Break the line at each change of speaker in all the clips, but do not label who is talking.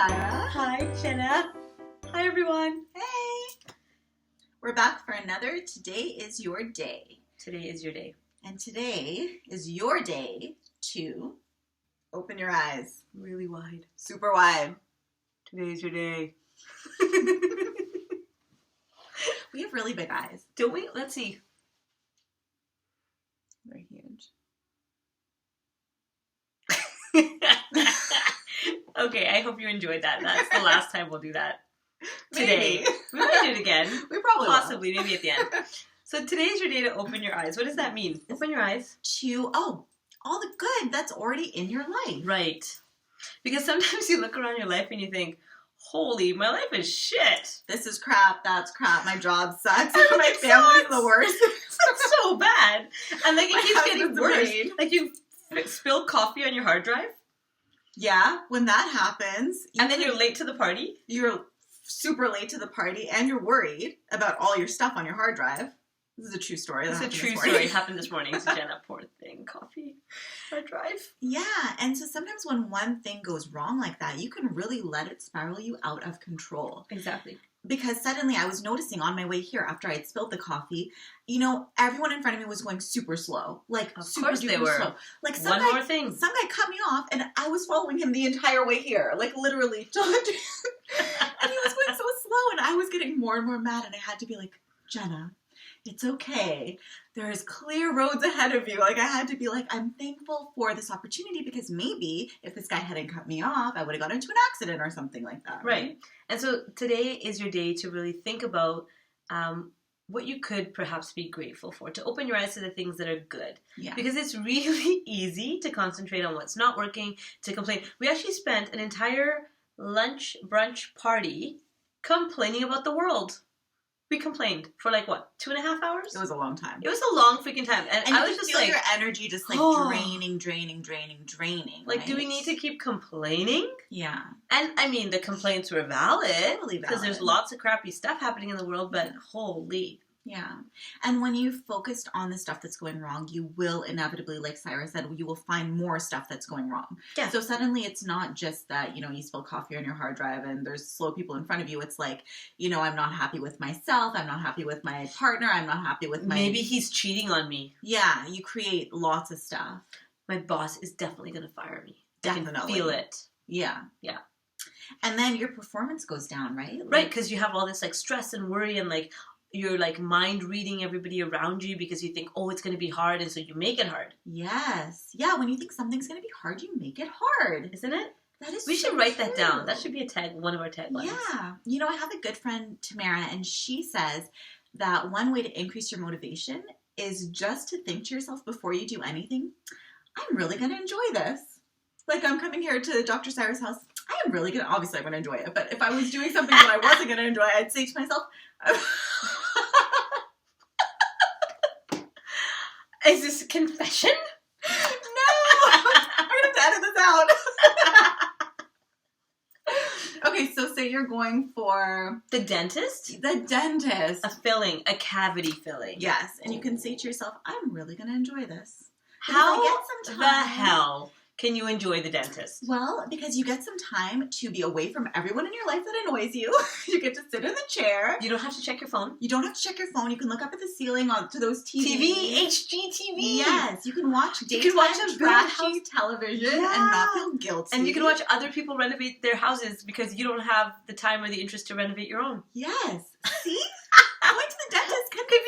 Saira.
Hi, Jenna. Hi, everyone.
Hey. We're back for another Today is Your Day.
Today is your day.
And today is your day to open your eyes.
Really wide.
Super wide.
Today is your day.
We have really big eyes.
Don't we? Let's see.
They're huge.
Okay, I hope you enjoyed that. That's the last time we'll do that. Today.
Maybe.
We might do it again.
We probably
Possibly, maybe at the end. So today is your day to open your eyes. What does that mean? Open your eyes.
To, all the good that's already in your life.
Right. Because sometimes you look around your life and you think, holy, my life is shit.
This is crap, that's crap, my job sucks, my family's the worst.
It's so bad. And like it keeps getting worse.
Worried.
Like you spilled coffee on your hard drive.
Yeah, when that happens.
And then you're late to the party.
You're super late to the party and you're worried about all your stuff on your hard drive. This is a true story.
It's a true story. It happened this morning. So Jenna, poor thing, coffee, hard drive.
Yeah, and so sometimes when one thing goes wrong like that, you can really let it spiral you out of control.
Exactly.
Because suddenly I was noticing on my way here after I had spilled the coffee, everyone in front of me was going super slow. Like,
of
super
course they were.
slow. Like,
One more thing.
Some guy cut me off and I was following him the entire way here. Like, literally. And he was going so slow and I was getting more and more mad and I had to be like, Jenna, it's okay. There's clear roads ahead of you. Like, I had to be like, I'm thankful for this opportunity because maybe if this guy hadn't cut me off, I would have got into an accident or something like that.
Right. And so today is your day to really think about what you could perhaps be grateful for, to open your eyes to the things that are good.
Yeah.
Because it's really easy to concentrate on what's not working, to complain. We actually spent an entire lunch brunch party complaining about the world. We complained for 2.5 hours?
It was a long time.
It was a long freaking time. And I was just
feel
like,
your energy just draining.
Like,
right?
do we need to keep complaining?
Yeah.
And I mean, the complaints were valid.
Totally
because there's
valid.
lots of crappy stuff happening in the world, but holy.
Yeah. And when you focused on the stuff that's going wrong, you will inevitably, like Saira said, you will find more stuff that's going wrong.
Yeah.
So suddenly it's not just that, you spill coffee on your hard drive and there's slow people in front of you. It's like, I'm not happy with myself. I'm not happy with my partner. I'm not happy with my...
Maybe he's cheating on me.
Yeah. You create lots of stuff.
My boss is definitely going to fire me.
Definitely.
I can feel it.
Yeah.
Yeah.
And then your performance goes down, right?
Right. Because you have all this stress and worry and you're mind reading everybody around you because you think, it's going to be hard, and so you make it hard.
Yes. Yeah, when you think something's going to be hard, you make it hard.
Isn't it?
That is
We
so
should write
true.
that down. That should be one of our taglines.
Yeah. I have a good friend, Tamara, and she says that one way to increase your motivation is just to think to yourself before you do anything, I'm really going to enjoy this. Like, I'm coming here to Dr. Saira's house. I am really going to, obviously I'm going to enjoy it, but if I was doing something that I wasn't going to enjoy, I'd say to myself,
Is this a confession?
No! I'm going to have to edit this out. Okay, so say you're going for...
The dentist?
The dentist.
A filling, a cavity filling.
Yes, and you can say to yourself, I'm really going to enjoy this. Because
How
I get some
the
time-
hell can you enjoy the dentist?
Well, because you get some time to be away from everyone in your life that annoys you. You get to sit in the chair.
You don't have to check your phone.
You don't have to check your phone. You can look up at the ceiling to those TVs.
TV, HGTV.
Yes, you can watch daytime
watch a
trashy television and not feel guilty.
And you can watch other people renovate their houses because you don't have the time or the interest to renovate your own.
Yes. See? Going to the dentist could be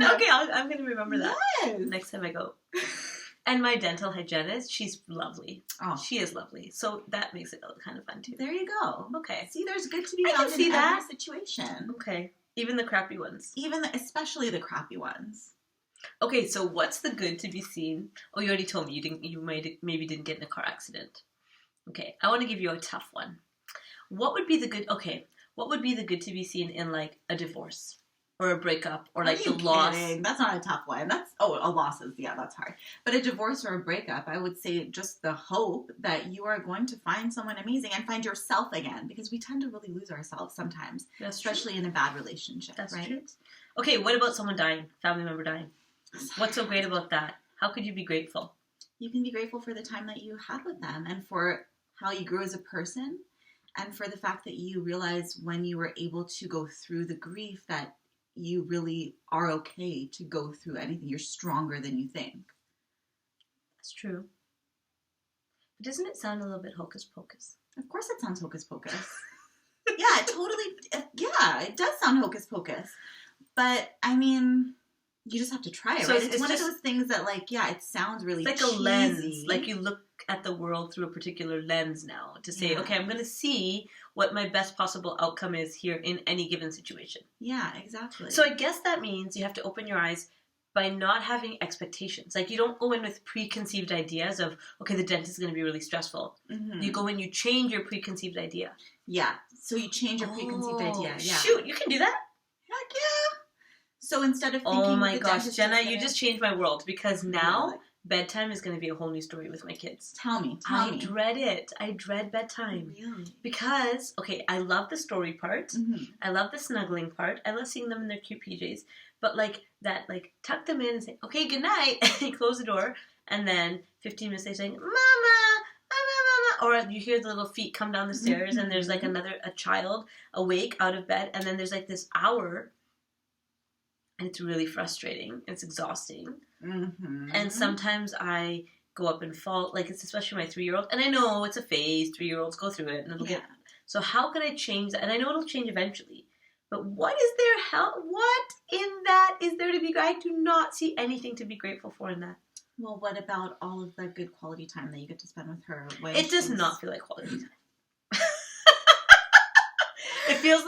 fun.
Okay, I'm going to remember that
Yes.
next time I go. And my dental hygienist, she's lovely.
Oh.
She is lovely. So that makes it kind of fun too.
There you go.
Okay.
See, there's good to be
I can
found
see
in
that.
every situation.
Okay. Even the crappy ones.
Especially the crappy ones.
Okay, so what's the good to be seen? Oh, you already told me you maybe didn't get in a car accident. Okay, I want to give you a tough one. What would be the good to be seen in a divorce? Or a breakup, or the loss.
That's not a tough one. A loss is, that's hard. But a divorce or a breakup, I would say just the hope that you are going to find someone amazing and find yourself again, because we tend to really lose ourselves sometimes, especially in a bad relationship.
That's
right?
true. Okay, what about someone dying, family member dying? What's so great about that? How could you be grateful?
You can be grateful for the time that you had with them and for how you grew as a person And for the fact that you realize when you were able to go through the grief that you really are okay to go through anything. You're stronger than you think.
That's true. But doesn't it sound a little bit hocus pocus?
Of course it sounds hocus pocus. Yeah, it does sound hocus pocus. But, I mean, you just have to try it,
So
right?
it's
It's one
just
of those things that, like, yeah, it sounds really
like
cheesy.
a lens. Like you look at the world through a particular lens now to say, okay, I'm going to see what my best possible outcome is here in any given situation.
Yeah, exactly.
So I guess that means you have to open your eyes by not having expectations. Like you don't go in with preconceived ideas of, okay, the dentist is going to be really stressful. Mm-hmm. You go in, you change your preconceived idea.
Yeah. So you change your preconceived idea. Yeah.
Shoot, you can do that?
Heck yeah. So instead of thinking,
oh my gosh, Jenna, you just changed my world because now
really?
Bedtime is going to be a whole new story with my kids.
Tell me.
I dread it. I dread bedtime.
Really?
Because, okay, I love the story part. Mm-hmm. I love the snuggling part. I love seeing them in their cute PJs. But like that, like tuck them in and say, okay, good night, and close the door, and then 15 minutes later saying, Mama, Mama, or you hear the little feet come down the stairs, mm-hmm. and there's like a child awake out of bed, and then there's like this hour, and it's really frustrating. It's exhausting. Mm-hmm. And sometimes I go up and fall, like it's especially my 3-year-old, and I know it's a phase, 3-year-olds go through it, and it'll get, so how can I change that? And I know it'll change eventually. But what in that is there to be, I do not see anything to be grateful for in that.
Well, what about all of the good quality time that you get to spend with her?
It does not feel like quality time. It feels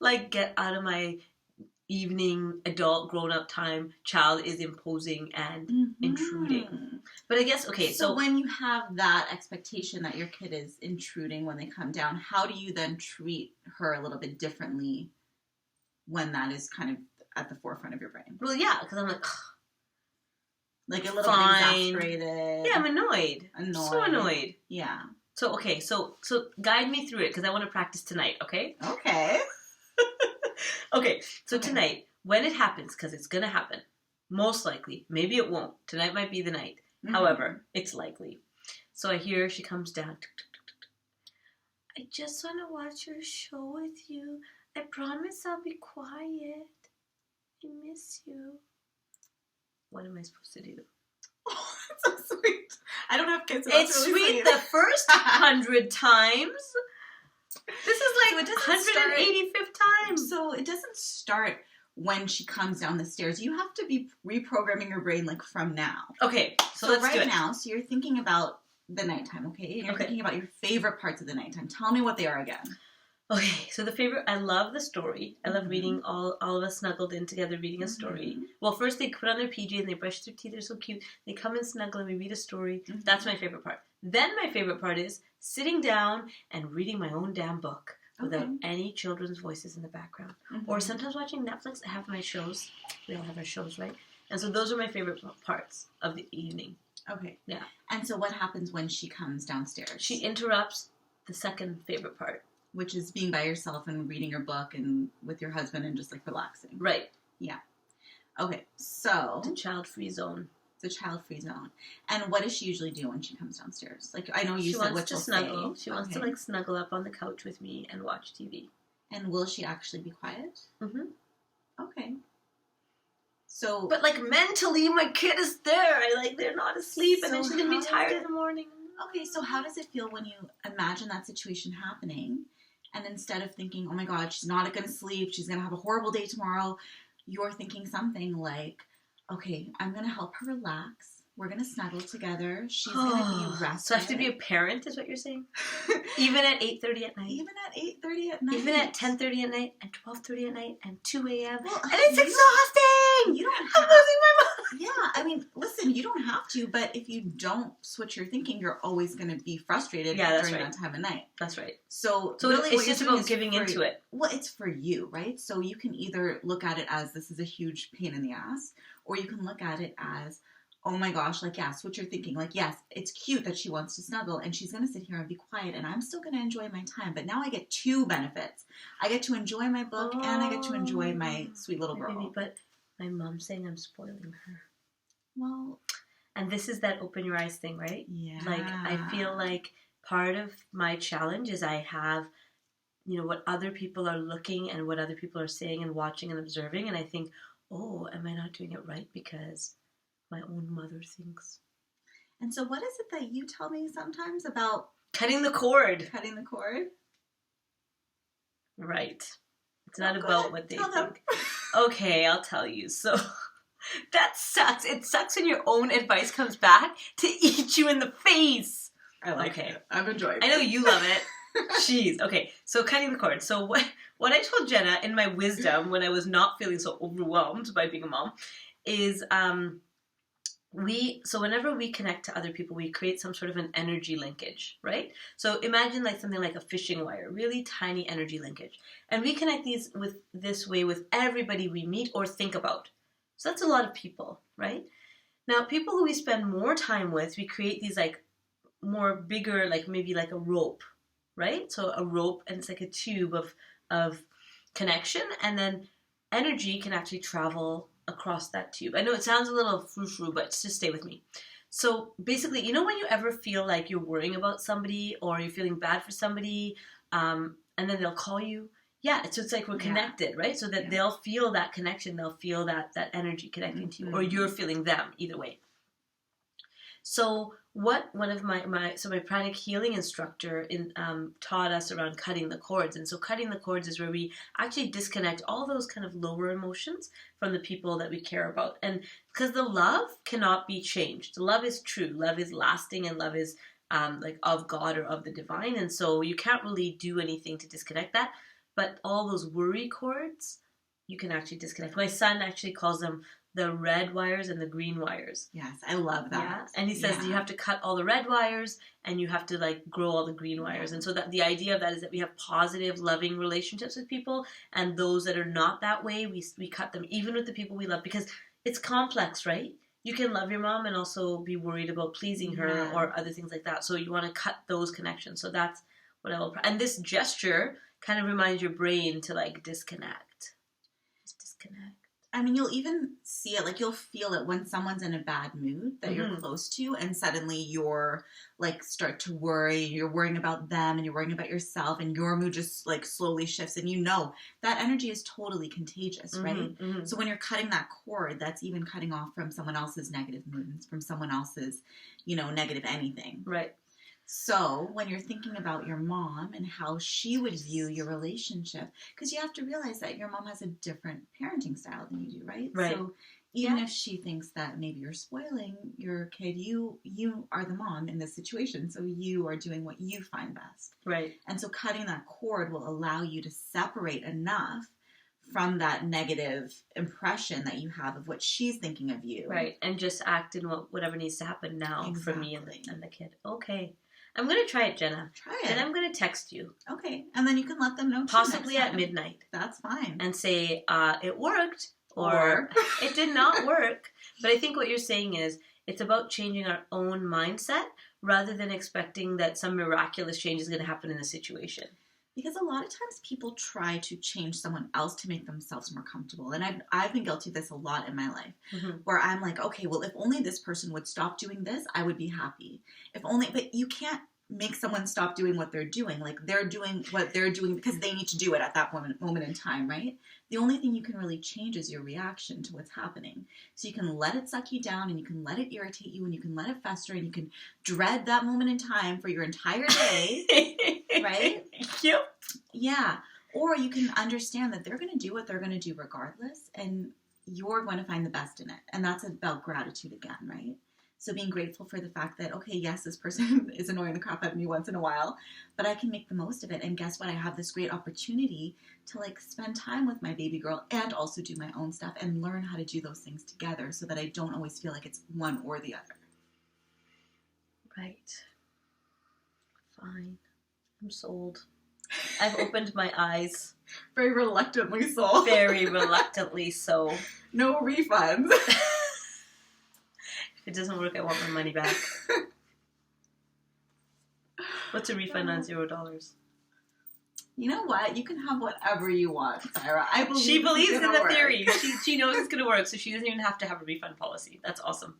like get out of my evening, adult, grown-up time, child is imposing and intruding. But I guess, okay, so
when you have that expectation that your kid is intruding when they come down, how do you then treat her a little bit differently when that is kind of at the forefront of your brain?
Well, yeah, because I'm like, ugh.
Like a little bit exasperated.
Yeah, I'm annoyed. So annoyed.
Yeah.
So, okay, so guide me through it, because I want to practice tonight, okay?
Okay.
Okay, so tonight, when it happens, because it's going to happen, most likely, maybe it won't. Tonight might be the night. Mm-hmm. However, it's likely. So I hear she comes down. I just want to watch your show with you. I promise I'll be quiet. I miss you. What am I supposed to do?
Oh, that's so sweet. I don't have kids. So
it's
really
sweet the first 100 times. This is like
so
185th time.
So it doesn't start when she comes down the stairs. You have to be reprogramming your brain like from now.
Okay, so let's do it.
Now, so you're thinking about the nighttime, okay? And you're thinking about your favorite parts of the nighttime. Tell me what they are again.
Okay, so the favorite, I love the story. I love reading all of us snuggled in together reading a story. Mm-hmm. Well, first they put on their PJ and they brush their teeth. They're so cute. They come and snuggle and we read a story. Mm-hmm. That's my favorite part. Then my favorite part is sitting down and reading my own damn book without any children's voices in the background. Mm-hmm. Or sometimes watching Netflix. I have my shows. We all have our shows, right? And so those are my favorite parts of the evening.
Okay.
Yeah.
And so what happens when she comes downstairs?
She interrupts the second favorite part.
Which is being by yourself and reading your book and with your husband and just like relaxing.
Right.
Yeah. Okay, so.
The child-free zone.
The child-free zone. And what does she usually do when she comes downstairs? Like, I know you said what she'll
snuggle. She wants to like snuggle up on the couch with me and watch TV.
And will she actually be quiet?
Mm-hmm.
Okay. So.
But like mentally, my kid is there. They're not asleep, and then she's gonna be tired in the morning.
Okay, so how does it feel when you imagine that situation happening? And instead of thinking, oh my God, she's not going to sleep, she's going to have a horrible day tomorrow, you're thinking something like, okay, I'm going to help her relax. We're going to snuggle together. She's going to be rested.
So I have to be a parent is what you're saying? Even at 8:30 at night?
Even at 8:30 at night.
Even at 10:30 at night and 12:30 at night and 2 a.m.
Well,
and it's exhausting!
You don't have
I'm losing my mind!
Yeah, I mean, listen, you don't have to, but if you don't switch your thinking, you're always going to be frustrated during that time of night.
That's right.
So
really it's just about giving into it.
Well, it's for you, right? So you can either look at it as this is a huge pain in the ass, or you can look at it as, oh my gosh, like, yeah, switch your thinking. Like, yes, it's cute that she wants to snuggle and she's going to sit here and be quiet and I'm still going to enjoy my time. But now I get 2 benefits. I get to enjoy my book and I get to enjoy my sweet little girl.
Baby, but my mom's saying I'm spoiling her.
Well.
And this is that open your eyes thing, right?
Yeah.
Like, I feel like part of my challenge is I have, what other people are looking and what other people are saying and watching and observing. And I think, oh, am I not doing it right because my own mother thinks?
And so what is it that you tell me sometimes about
cutting the cord?
Cutting the cord?
Right. It's not about what they
Tell
think. Okay, I'll tell you. So that sucks. It sucks when your own advice comes back to eat you in the face.
I like it. I'm enjoying it.
I know you love it. Jeez. Okay, so cutting the cord. So what I told Jena in my wisdom when I was not feeling so overwhelmed by being a mom is so whenever we connect to other people, we create some sort of an energy linkage, right? So imagine like something like a fishing wire, really tiny energy linkage. And we connect these this way with everybody we meet or think about. So that's a lot of people, right? Now, people who we spend more time with, we create these like more bigger, like maybe like a rope, right? So a rope, and it's like a tube of connection, and then energy can actually travel across that tube. I know it sounds a little frou-frou, but just stay with me. So basically, when you ever feel like you're worrying about somebody or you're feeling bad for somebody, and then they'll call you. Yeah, so it's like we're connected, right? So that they'll feel that connection, they'll feel that energy connecting to you, or you're feeling them, either way. So what one of my pranic healing instructor taught us around cutting the cords. And so cutting the cords is where we actually disconnect all those kind of lower emotions from the people that we care about. And because the love cannot be changed. Love is true. Love is lasting, and love is like of God or of the divine. And so you can't really do anything to disconnect that. But all those worry cords, you can actually disconnect. My son actually calls them the red wires and the green wires.
Yes, I love that.
Yeah, and he says you have to cut all the red wires and you have to like grow all the green wires. And so that the idea of that is that we have positive, loving relationships with people, and those that are not that way, we cut them, even with the people we love, because it's complex, right? You can love your mom and also be worried about pleasing her or other things like that. So you want to cut those connections. So that's what I will. And this gesture kind of reminds your brain to like disconnect. Just disconnect.
I mean, you'll even see it, like you'll feel it when someone's in a bad mood that you're close to, and suddenly you're like start to worry, you're worrying about them and you're worrying about yourself, and your mood just like slowly shifts, and that energy is totally contagious, right? So when you're cutting that cord, that's even cutting off from someone else's negative moods, from someone else's, negative anything.
Right.
So when you're thinking about your mom and how she would view your relationship, because you have to realize that your mom has a different parenting style than you do, right?
Right.
So even if she thinks that maybe you're spoiling your kid, you are the mom in this situation, so you are doing what you find best.
Right. And
so cutting that cord will allow you to separate enough from that negative impression that you have of what she's thinking of you.
Right. And just act in whatever needs to happen now for me and the kid. Okay. I'm going to try it, Jena.
Try it.
And I'm going to text you.
Okay. And then you can let them know.
Possibly at midnight.
That's fine.
And say, it worked or it did not work. But I think what you're saying is it's about changing our own mindset rather than expecting that some miraculous change is going to happen in the situation.
Because a lot of times people try to change someone else to make themselves more comfortable. And I've been guilty of this a lot in my life, where I'm like, okay, well, if only this person would stop doing this, I would be happy. But you can't make someone stop doing what they're doing. Like, they're doing what they're doing because they need to do it at that moment in time, right? The only thing you can really change is your reaction to what's happening. So you can let it suck you down, and you can let it irritate you, and you can let it fester, and you can dread that moment in time for your entire day, right?
Yep.
Yeah. Or you can understand that they're going to do what they're going to do regardless, and you're going to find the best in it. And that's about gratitude again, right? So being grateful for the fact that, okay, yes, this person is annoying the crap out of me once in a while, but I can make the most of it. And guess what? I have this great opportunity to like spend time with my baby girl and also do my own stuff and learn how to do those things together so that I don't always feel like it's one or the other.
Right. Fine. I'm sold. I've opened my eyes.
Very reluctantly so.
Very reluctantly so.
No refunds.
If it doesn't work, I want my money back. What's a refund on $0?
You know what? You can have whatever you want, Saira.
She believes in the theory. She knows it's going to work, so she doesn't even have to have a refund policy. That's awesome.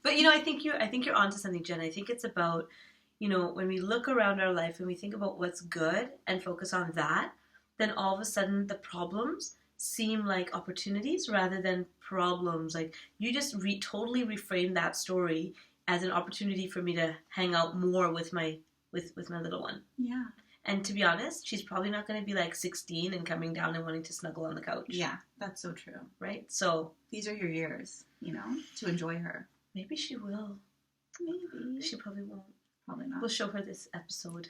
But I think you're onto something, Jen. I think it's about when we look around our life and we think about what's good and focus on that, then all of a sudden the problems seem like opportunities rather than problems. Like, you just totally reframe that story as an opportunity for me to hang out more with my little one.
Yeah.
And to be honest, she's probably not going to be like 16 and coming down and wanting to snuggle on the couch.
Yeah, that's so true.
Right? So
these are your years, to enjoy her.
Maybe she will.
Maybe.
She probably won't.
Probably not.
We'll show her this episode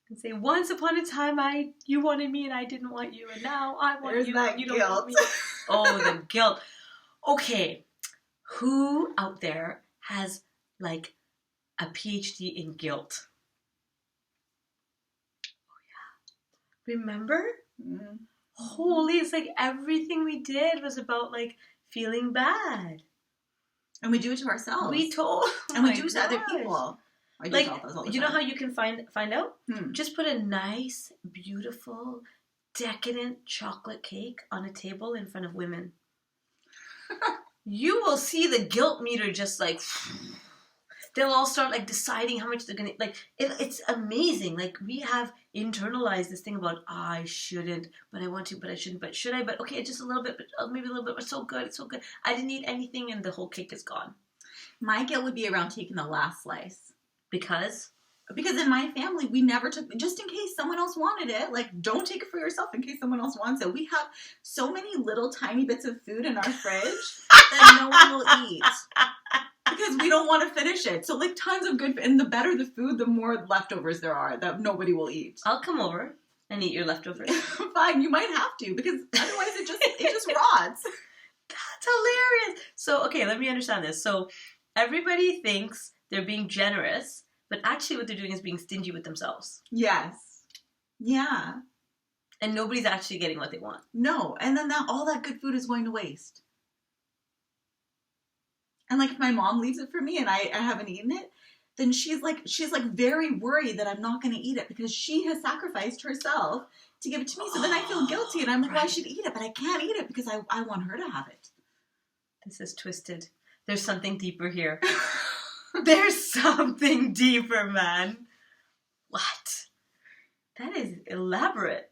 and say, once upon a time you wanted me and I didn't want you, and now I want you and you don't want me. Oh, the guilt. Okay. Who out there has like a PhD in guilt? Remember?
Mm-hmm.
Holy, it's like everything we did was about like feeling bad.
And we do it to ourselves.
We
do it to other people.
Like, you know how you can find out?
Hmm.
Just put a nice, beautiful, decadent chocolate cake on a table in front of women. You will see the guilt meter just like... They'll all start like deciding how much they're gonna like. It's amazing. Like, we have internalized this thing about I shouldn't, but I want to, but I shouldn't, but should I? But okay, just a little bit, but maybe a little bit. But so good, it's so good. I didn't eat anything, and the whole cake is gone.
My guilt would be around taking the last slice
Because
in my family we never took, just in case someone else wanted it. Like, don't take it for yourself in case someone else wants it. We have so many little tiny bits of food in our fridge that no one will eat. Because we don't want to finish it. So, like, tons of good... And the better the food, the more leftovers there are that nobody will eat.
I'll come over and eat your leftovers.
Fine, you might have to. Because otherwise it just rots.
That's hilarious. So, okay, let me understand this. So, everybody thinks they're being generous, but actually what they're doing is being stingy with themselves.
Yes. Yeah.
And nobody's actually getting what they want.
No. And then all that good food is going to waste. And, like, if my mom leaves it for me and I haven't eaten it, then she's very worried that I'm not going to eat it because she has sacrificed herself to give it to me. So then I feel guilty and I'm like, well, I should eat it, but I can't eat it because I want her to have it.
This is twisted. There's something deeper here. There's something deeper, man. What? That is elaborate.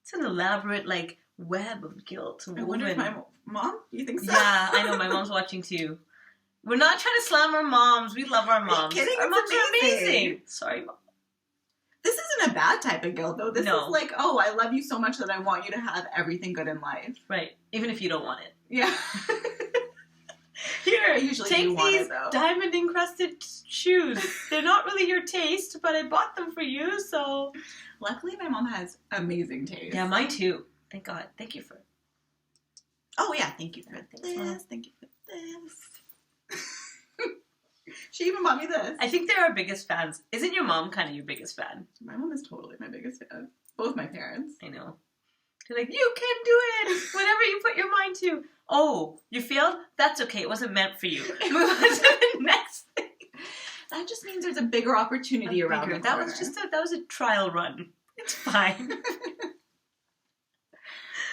It's an elaborate, like, web of guilt.
I wonder if my mom, you think so?
Yeah, I know. My mom's watching too. We're not trying to slam our moms. We love our moms.
Are you kidding?
Our moms are amazing. Sorry, Mom.
This isn't a bad type of guilt, though. This is like, oh, I love you so much that I want you to have everything good in life.
Right. Even if you don't want it.
Yeah.
Here,
I usually
take these diamond-encrusted shoes. They're not really your taste, but I bought them for you, so...
Luckily, my mom has amazing taste.
Yeah, mine too. Thank God. Thank you for...
Oh, yeah. Thank you for this.
Mom.
Thank you for this. She even bought me this.
I think they're our biggest fans. Isn't your mom kind of your biggest fan?
My mom is totally my biggest fan. Both my parents.
I know. They're like, you can do it whenever you put your mind to. Oh, you failed? That's okay. It wasn't meant for you. Move on to the next thing.
That just means there's a bigger opportunity around the corner.
That was a trial run. It's fine.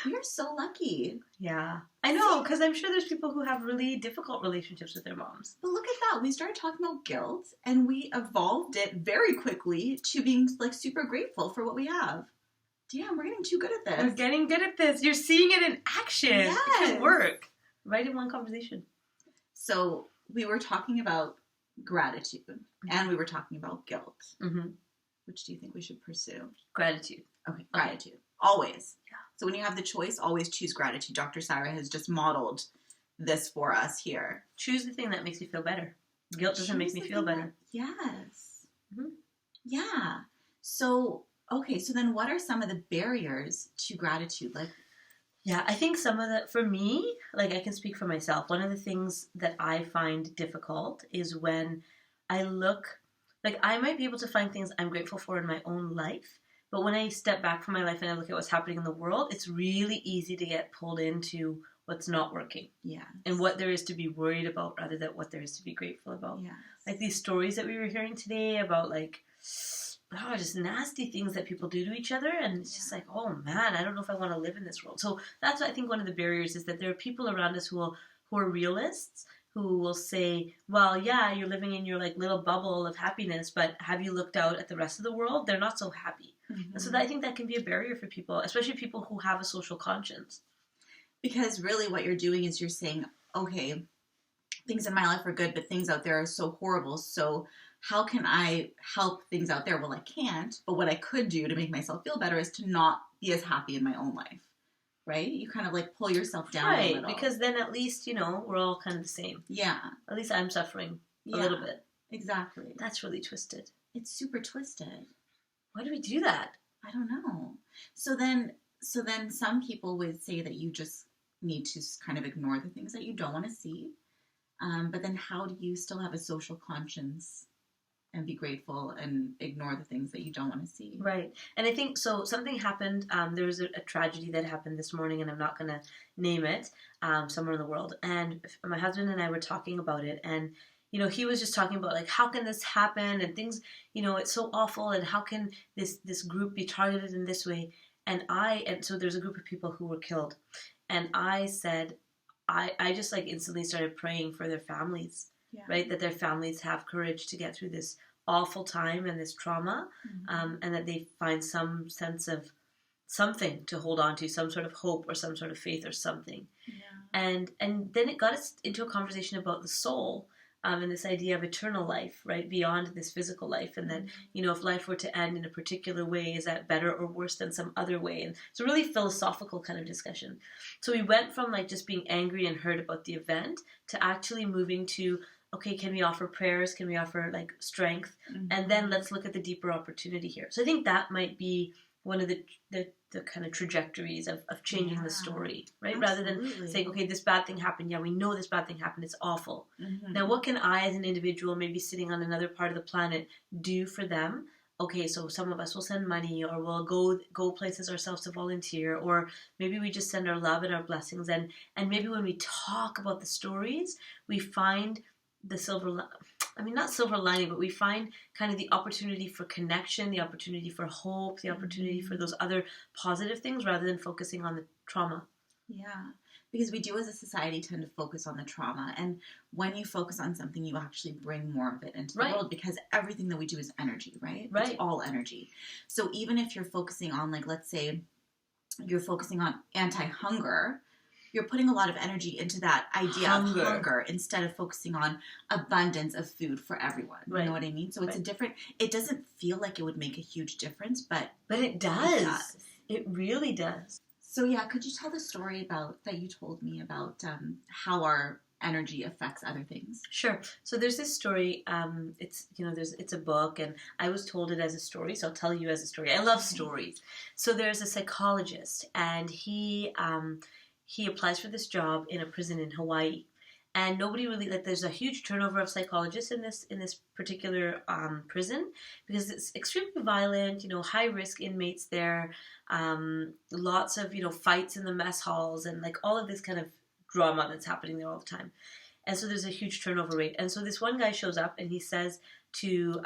You're so lucky.
Yeah. I know, because I'm sure there's people who have really difficult relationships with their moms.
But look at that. We started talking about guilt, and we evolved it very quickly to being, like, super grateful for what we have. Damn, we're getting too good at this.
We're getting good at this. You're seeing it in action.
Yes.
It can work. Right in one conversation.
So we were talking about gratitude, and we were talking about guilt.
Mm-hmm.
Which do you think we should pursue?
Gratitude.
Okay, gratitude. Always. Yeah. So when you have the choice, always choose gratitude. Dr. Saira has just modeled this for us here.
Choose the thing that makes you feel better. Guilt doesn't make me feel better.
Yes.
Mm-hmm.
Yeah. So, okay, so then what are some of the barriers to gratitude? Like,
yeah, I think some of the, for me, like, I can speak for myself. One of the things that I find difficult is when I look, like, I might be able to find things I'm grateful for in my own life, but when I step back from my life and I look at what's happening in the world, it's really easy to get pulled into what's not working.
Yeah.
And what there is to be worried about rather than what there is to be grateful about.
Yeah. Like
these stories that we were hearing today about, like, just nasty things that people do to each other, and it's just like, oh man, I don't know if I want to live in this world. So that's what I think one of the barriers is, that there are people around us who are realists, who will say, well, yeah, you're living in your like little bubble of happiness, but have you looked out at the rest of the world? They're not so happy. And so I think that can be a barrier for people, especially people who have a social conscience.
Because really what you're doing is you're saying, okay, things in my life are good, but things out there are so horrible. So how can I help things out there? Well, I can't. But what I could do to make myself feel better is to not be as happy in my own life. Right? You kind of like pull yourself down a little.
Because then at least, we're all kind of the same.
Yeah.
At least I'm suffering a little bit.
Exactly.
That's really twisted.
It's super twisted.
Why do we do that?
I don't know. So then some people would say that you just need to kind of ignore the things that you don't want to see. But then how do you still have a social conscience and be grateful and ignore the things that you don't want to see?
Right. And I think, so something happened, there was a tragedy that happened this morning, and I'm not going to name it, somewhere in the world. And my husband and I were talking about it, and, he was just talking about, like, how can this happen, and things, it's so awful, and how can this group be targeted in this way? And so there's a group of people who were killed. And I said, I just, like, instantly started praying for their families. Yeah. Right? That their families have courage to get through this awful time and this trauma, and that they find some sense of something to hold on to, some sort of hope or some sort of faith or something. Yeah. And then it got us into a conversation about the soul, and this idea of eternal life, right, beyond this physical life, and that, if life were to end in a particular way, is that better or worse than some other way? And it's a really philosophical kind of discussion. So we went from, like, just being angry and hurt about the event to actually moving to, okay, can we offer prayers? Can we offer, like, strength? And then let's look at the deeper opportunity here. So I think that might be one of the kind of trajectories of changing the story, right? Absolutely. Rather than saying, okay, this bad thing happened. Yeah, we know this bad thing happened. It's awful. Now, what can I, as an individual, maybe sitting on another part of the planet, do for them? Okay, so some of us will send money, or we'll go places ourselves to volunteer, or maybe we just send our love and our blessings. And maybe when we talk about the stories, we find the not silver lining, but we find kind of the opportunity for connection, the opportunity for hope, the opportunity for those other positive things, rather than focusing on the trauma.
Yeah, because we do as a society tend to focus on the trauma. And when you focus on something, you actually bring more of it into the world, because everything that we do is energy, right? It's all energy. So even if you're focusing on, like, let's say you're focusing on anti-hunger, you're putting a lot of energy into that idea of hunger instead of focusing on abundance of food for everyone. You know what I mean? So it's it doesn't feel like it would make a huge difference, but
it does. It really does.
So yeah, could you tell the story that you told me about how our energy affects other things?
Sure. So there's this story, it's a book, and I was told it as a story, so I'll tell you as a story. I love stories. So there's a psychologist, and he applies for this job in a prison in Hawaii, and nobody really, like, there's a huge turnover of psychologists in this particular prison, because it's extremely violent, high risk inmates there, lots of fights in the mess halls, and, like, all of this kind of drama that's happening there all the time. And so there's a huge turnover rate. And so this one guy shows up, and he says to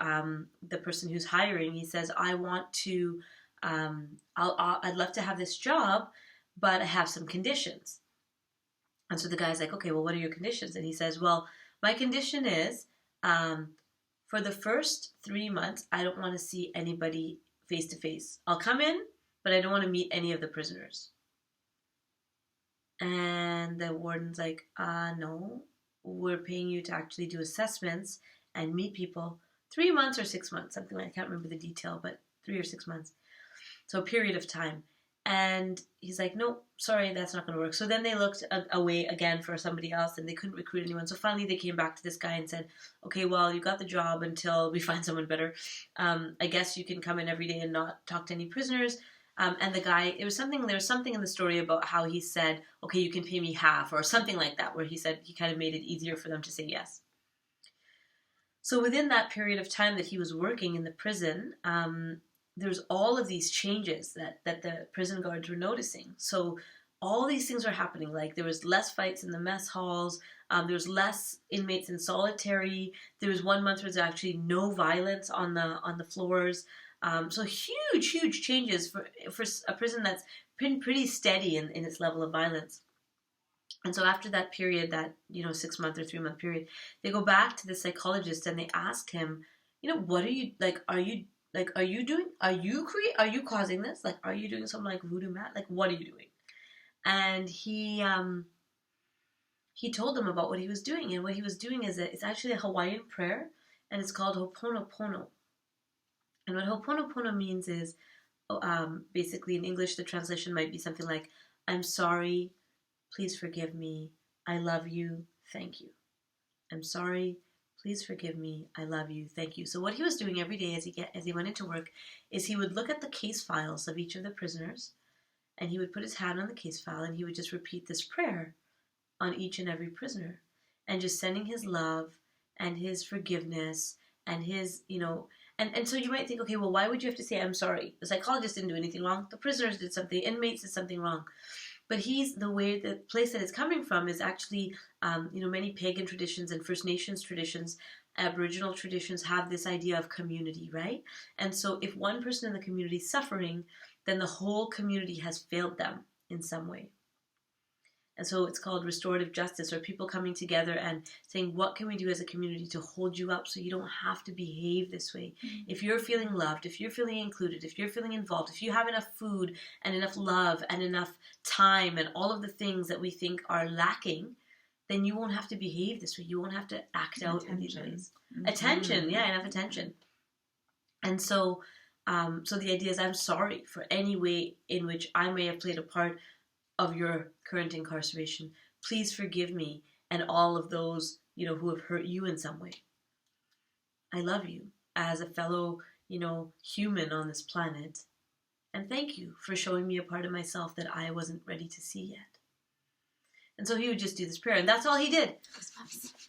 the person who's hiring, he says, I want to, I'd love to have this job, but I have some conditions. And so the guy's like, okay, well, what are your conditions? And he says, well, my condition is, for the first 3 months, I don't want to see anybody face to face. I'll come in, but I don't want to meet any of the prisoners. And the warden's like, no, we're paying you to actually do assessments and meet people 3 months or 6 months, something like, I can't remember the detail, but 3 or 6 months. So a period of time. And he's like, no, sorry, that's not going to work. So then they looked away again for somebody else, and they couldn't recruit anyone. So finally they came back to this guy and said, okay, well, you got the job until we find someone better. I guess you can come in every day and not talk to any prisoners. And the guy, there was something in the story about how he said, okay, you can pay me half, or something like that, where he said he kind of made it easier for them to say yes. So within that period of time that he was working in the prison, there's all of these changes that the prison guards were noticing. So all these things were happening. Like, there was less fights in the mess halls. There was less inmates in solitary. There was 1 month where there was actually no violence on the floors. So huge changes for a prison that's been pretty steady in its level of violence. And so after that period, that, 6-month or 3-month period, they go back to the psychologist and they ask him, what are you, are you causing this? Like, are you doing something like voodoo mat? Like, what are you doing? And he told them about what he was doing. And what he was doing is it's actually a Hawaiian prayer, and it's called Ho'oponopono. And what Ho'oponopono means is, basically in English, the translation might be something like, I'm sorry, please forgive me, I love you, thank you. I'm sorry, please forgive me, I love you, thank you. So what he was doing every day as he went into work is he would look at the case files of each of the prisoners, and he would put his hand on the case file, and he would just repeat this prayer on each and every prisoner, and just sending his love and his forgiveness and his, and so you might think, okay, well, why would you have to say, I'm sorry? The psychologist didn't do anything wrong. The prisoners did something. The inmates did something wrong. But the place that it's coming from is actually, many pagan traditions and First Nations traditions, Aboriginal traditions have this idea of community, right? And so if one person in the community is suffering, then the whole community has failed them in some way. And so it's called restorative justice, or people coming together and saying, what can we do as a community to hold you up so you don't have to behave this way? Mm-hmm. If you're feeling loved, if you're feeling included, if you're feeling involved, if you have enough food and enough love and enough time and all of the things that we think are lacking, then you won't have to behave this way. You won't have to act out in these ways. Mm-hmm. Attention, enough attention. And so, so the idea is, I'm sorry for any way in which I may have played a part of your current incarceration. Please forgive me and all of those, who have hurt you in some way. I love you as a fellow, human on this planet. And thank you for showing me a part of myself that I wasn't ready to see yet. And so he would just do this prayer, and that's all he did.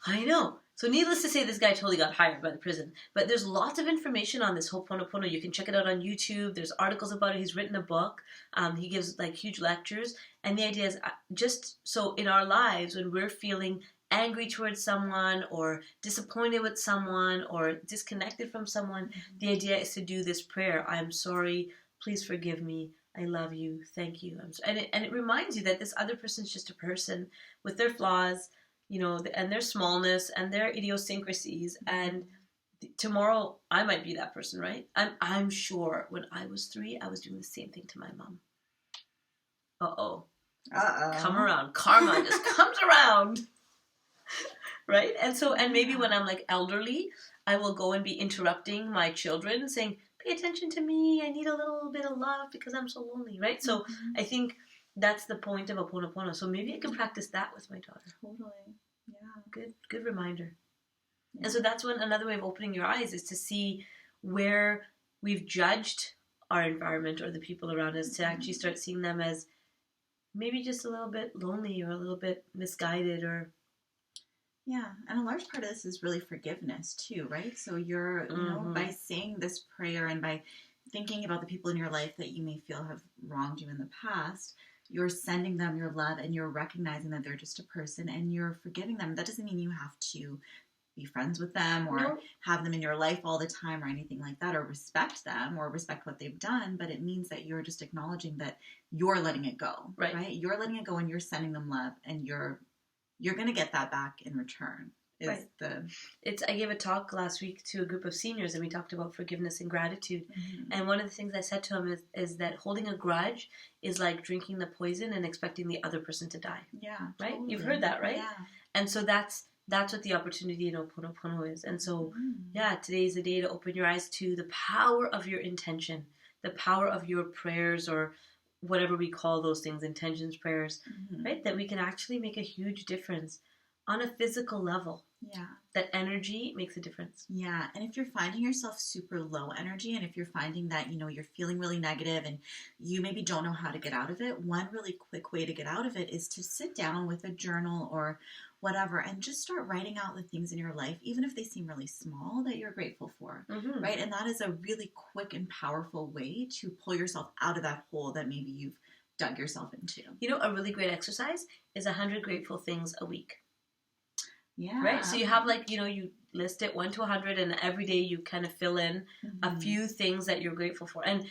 I know. So needless to say, this guy totally got hired by the prison. But there's lots of information on this Ho'oponopono. You can check it out on YouTube. There's articles about it. He's written a book. He gives huge lectures. And the idea is, just so in our lives, when we're feeling angry towards someone or disappointed with someone or disconnected from someone, the idea is to do this prayer. I'm sorry. Please forgive me. I love you. Thank you. And it reminds you that this other person's just a person with their flaws, and their smallness and their idiosyncrasies. And tomorrow I might be that person, right? I'm sure when I was 3, I was doing the same thing to my mom. Uh-oh. Come around. Karma just comes around. Right? And maybe when I'm elderly, I will go and be interrupting my children saying, pay attention to me. I need a little bit of love because I'm so lonely, right? So I think that's the point of Ho'oponopono. So maybe I can practice that with my daughter.
Totally. Yeah.
Good reminder. Yeah. And so that's another way of opening your eyes is to see where we've judged our environment or the people around us, to actually start seeing them as maybe just a little bit lonely or a little bit misguided or...
Yeah, and a large part of this is really forgiveness too, right? So you're, by saying this prayer and by thinking about the people in your life that you may feel have wronged you in the past, you're sending them your love and you're recognizing that they're just a person and you're forgiving them. That doesn't mean you have to be friends with them or have them in your life all the time or anything like that, or respect them or respect what they've done, but it means that you're just acknowledging that you're letting it go, right? You're letting it go and you're sending them love, and you're going to get that back in return.
I gave a talk last week to a group of seniors, and we talked about forgiveness and gratitude. Mm-hmm. And one of the things I said to them is that holding a grudge is like drinking the poison and expecting the other person to die.
Yeah,
right.
Totally.
You've heard that, right?
Yeah.
And so that's what the opportunity in Ho'oponopono is. And so, today is the day to open your eyes to the power of your intention, the power of your prayers, or whatever we call those things, intentions, prayers, right? That we can actually make a huge difference on a physical level.
Yeah.
That energy makes a difference.
Yeah. And if you're finding yourself super low energy, and if you're finding that, you're feeling really negative and you maybe don't know how to get out of it, one really quick way to get out of it is to sit down with a journal or whatever and just start writing out the things in your life, even if they seem really small, that you're grateful for, right? And that is a really quick and powerful way to pull yourself out of that hole that maybe you've dug yourself into.
A really great exercise is 100 grateful things a week.
Yeah.
Right? So you have you list it 1 to 100, and every day you kind of fill in a few things that you're grateful for. And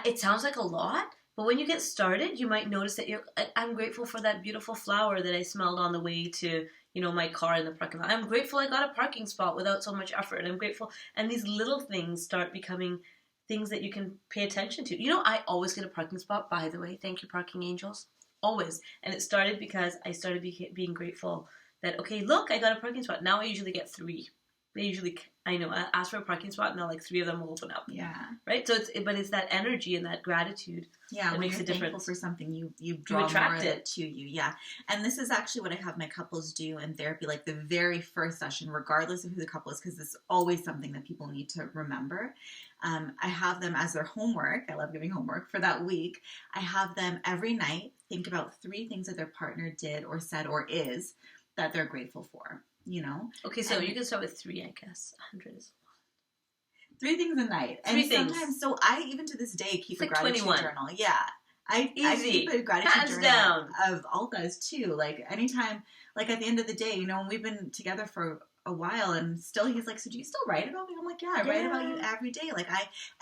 it sounds like a lot, But when you get started, you might notice that I'm grateful for that beautiful flower that I smelled on the way to, my car in the parking lot. I'm grateful I got a parking spot without so much effort. I'm grateful. And these little things start becoming things that you can pay attention to. I always get a parking spot, by the way. Thank you, parking angels. Always. And it started because I started being grateful that, okay, look, I got a parking spot. Now I usually get 3. I ask for a parking spot and now 3 of them will open up.
Yeah.
Right? So it's that energy and that gratitude that makes a difference. Thankful
for something, you draw more of it to you. Yeah. And this is actually what I have my couples do in therapy, like the very first session, regardless of who the couple is, because it's always something that people need to remember. I have them as their homework. I love giving homework for that week. I have them every night think about 3 things that their partner did or said or is that they're grateful for.
Okay, so you can start with 3, I guess. 100 is
3 things a night.
3 things.
Sometimes, so I even to this day keep a gratitude
21.
journal. Yeah. I keep a gratitude
Hands
journal
down.
of all guys too. Like anytime, like at the end of the day, we've been together for a while and still he's like, so do you still write about me? I'm like, yeah, I write about you every day.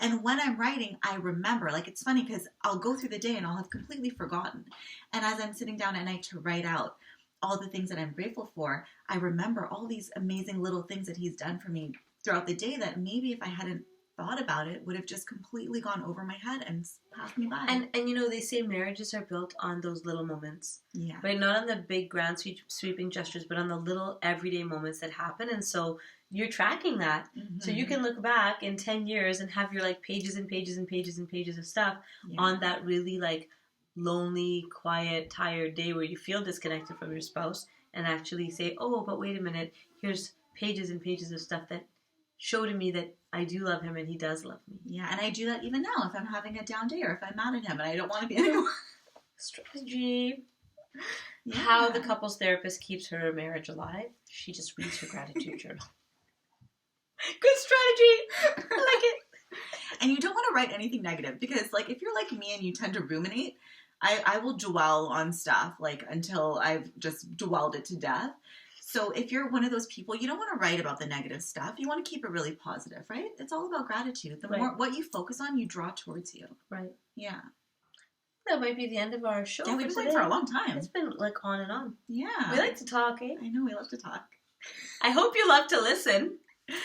And when I'm writing, I remember. It's funny because I'll go through the day and I'll have completely forgotten. And as I'm sitting down at night to write out all the things that I'm grateful for, I remember all these amazing little things that he's done for me throughout the day that maybe if I hadn't thought about it would have just completely gone over my head and passed me by.
And they say marriages are built on those little moments.
Yeah.
Right? Not on the big grand sweeping gestures, but on the little everyday moments that happen. And so you're tracking that. Mm-hmm. So you can look back in 10 years and have your pages and pages and pages and pages of stuff on that really lonely, quiet, tired day where you feel disconnected from your spouse and actually say, oh, but wait a minute, here's pages and pages of stuff that show to me that I do love him and he does love me.
Yeah, and I do that even now if I'm having a down day or if I'm mad at him and I don't want to be anymore.
Strategy. Yeah. How the couples therapist keeps her marriage alive. She just reads her gratitude journal. Good strategy. I like it.
And you don't want to write anything negative because if you're like me and you tend to ruminate, I will dwell on stuff until I've just dwelled it to death. So if you're one of those people, you don't want to write about the negative stuff. You want to keep it really positive, right? It's all about gratitude. The more what you focus on, you draw towards you.
Right.
Yeah.
That might be the end of our show.
Yeah, we've been going for a long time.
It's been on and on.
Yeah.
We like to talk, eh?
I know, we love to talk.
I hope you love to listen.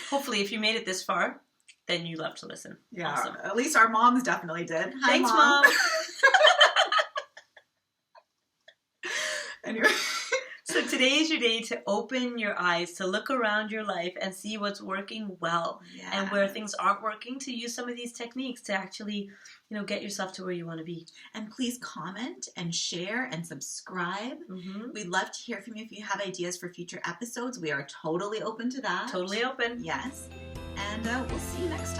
Hopefully, if you made it this far, then you love to listen.
Yeah.
Awesome.
At least our moms definitely did. Hi,
Thanks, Mom.
Anyway.
So today is your day to open your eyes, to look around your life and see what's working well. Yes. And where things aren't working, to use some of these techniques to actually, get yourself to where you want to be.
And please comment and share and subscribe. Mm-hmm. We'd love to hear from you if you have ideas for future episodes. We are totally open to that.
Totally open.
Yes. And we'll see you next time.